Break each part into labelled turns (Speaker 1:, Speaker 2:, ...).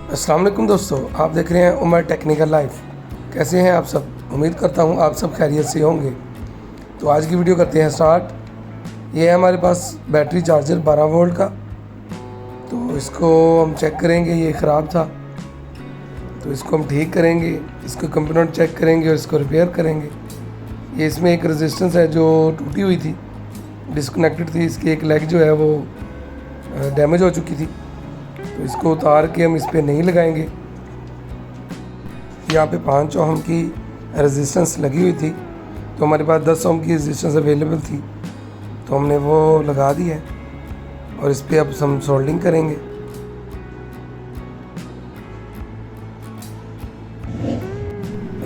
Speaker 1: अस्सलाम वालेकुम दोस्तों, आप देख रहे हैं उमर टेक्निकल लाइफ। कैसे हैं आप सब? उम्मीद करता हूं आप सब खैरियत से होंगे। तो आज की वीडियो करते हैं स्टार्ट। ये है हमारे पास बैटरी चार्जर 12 वोल्ट का। तो इसको हम चेक करेंगे, ये ख़राब था तो इसको हम ठीक करेंगे, इसको कंपोनेंट चेक करेंगे और इसको रिपेयर करेंगे। ये इसमें एक रेजिस्टेंस है जो टूटी हुई थी, डिस्कनेक्टेड थी, इसकी एक लेग जो है वो डैमेज हो चुकी थी। तो इसको उतार के हम इस पर नहीं लगाएंगे। यहाँ पे 5 ओम की रेजिस्टेंस लगी हुई थी, तो हमारे पास 10 ओम की रेजिस्टेंस अवेलेबल थी, तो हमने वो लगा दी है और इस पर अब हम सोल्डिंग करेंगे।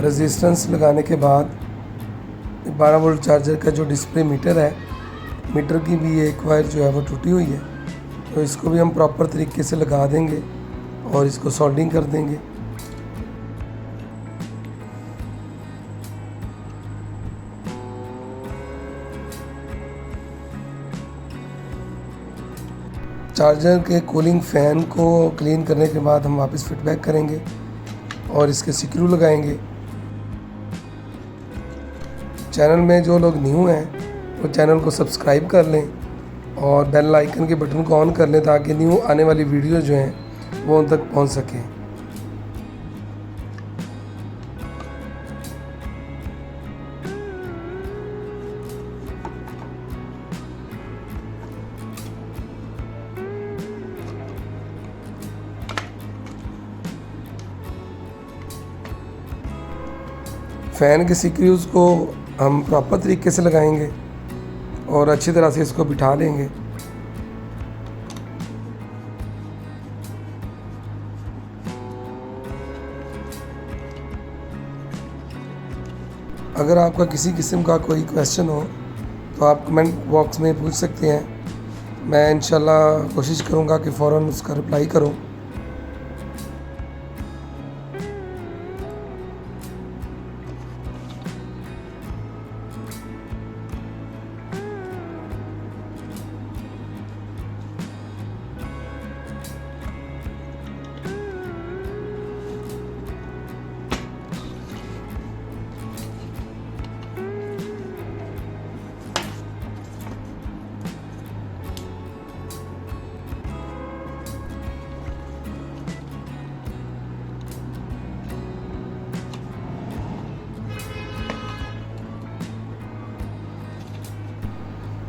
Speaker 1: रेजिस्टेंस लगाने के बाद 12 वोल्ट चार्जर का जो डिस्प्ले मीटर है, मीटर की भी एक वायर जो है वो टूटी हुई है, तो इसको भी हम प्रॉपर तरीके से लगा देंगे और इसको सोल्डिंग कर देंगे। चार्जर के कूलिंग फ़ैन को क्लीन करने के बाद हम वापस फिटबैक करेंगे और इसके स्क्रू लगाएंगे। चैनल में जो लोग न्यू हैं वो चैनल को सब्सक्राइब कर लें और बेल आइकन के बटन को ऑन कर लें ताकि न्यू आने वाली वीडियो जो हैं वो उन तक पहुंच सकें। फ़ैन के स्क्रूज़ को हम प्रॉपर तरीके से लगाएंगे और अच्छी तरह से इसको बिठा लेंगे। अगर आपका किसी किस्म का कोई क्वेश्चन हो तो आप कमेंट बॉक्स में पूछ सकते हैं। मैं इंशाल्लाह कोशिश करूँगा कि फ़ौरन उसका रिप्लाई करूँ।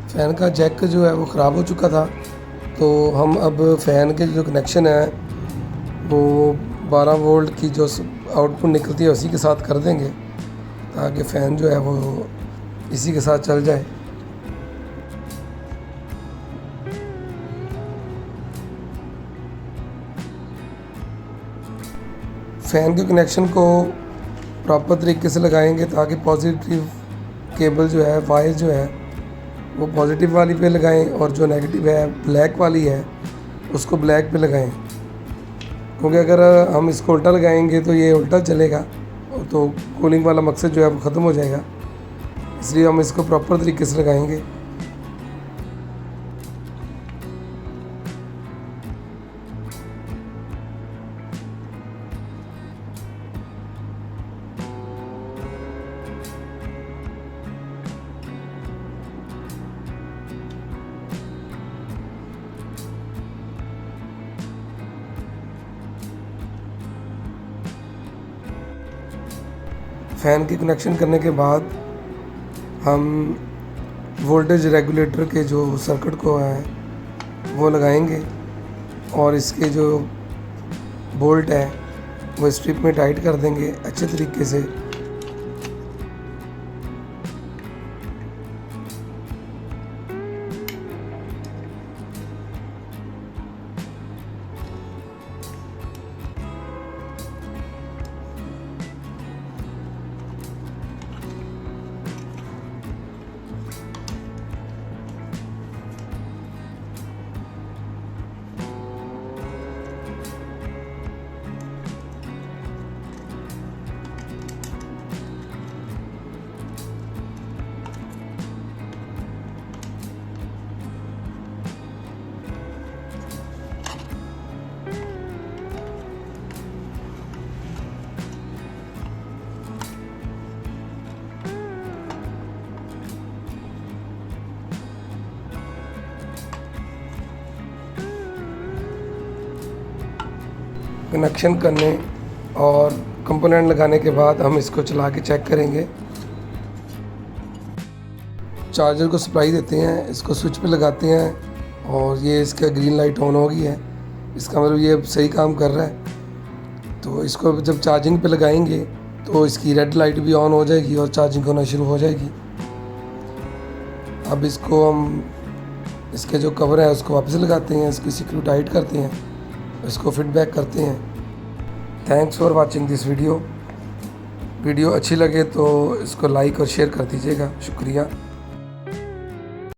Speaker 1: फ़ैन का जैक जो है वो ख़राब हो चुका था, तो हम अब फ़ैन के जो कनेक्शन है वो 12 वोल्ट की जो आउटपुट निकलती है उसी के साथ कर देंगे ताकि फ़ैन जो है वो इसी के साथ चल जाए। फ़ैन के कनेक्शन को प्रॉपर तरीके से लगाएंगे ताकि पॉजिटिव केबल जो है, वायर जो है वो पॉजिटिव वाली पे लगाएं और जो नेगेटिव है, ब्लैक वाली है, उसको ब्लैक पे लगाएं। क्योंकि अगर हम इसको उल्टा लगाएंगे तो ये उल्टा चलेगा तो कूलिंग वाला मकसद जो है वो ख़त्म हो जाएगा, इसलिए हम इसको प्रॉपर तरीके से लगाएंगे। फ़ैन की कनेक्शन करने के बाद हम वोल्टेज रेगुलेटर के जो सर्किट को है वो लगाएंगे और इसके जो बोल्ट है वो स्ट्रिप में टाइट कर देंगे अच्छे तरीके से। कनेक्शन करने और कंपोनेंट लगाने के बाद हम इसको चला के चेक करेंगे। चार्जर को सप्लाई देते हैं, इसको स्विच पे लगाते हैं और ये इसका ग्रीन लाइट ऑन हो गई है, इसका मतलब ये सही काम कर रहा है। तो इसको जब चार्जिंग पे लगाएंगे तो इसकी रेड लाइट भी ऑन हो जाएगी और चार्जिंग होना शुरू हो जाएगी। अब इसको हम इसके जो कवर है उसको वापस लगाते हैं, इसकी स्क्रू टाइट करते हैं, इसको फिट बैक करते हैं। Thanks for watching this video. Video अच्छी लगे तो इसको लाइक और शेयर कर दीजिएगा। शुक्रिया।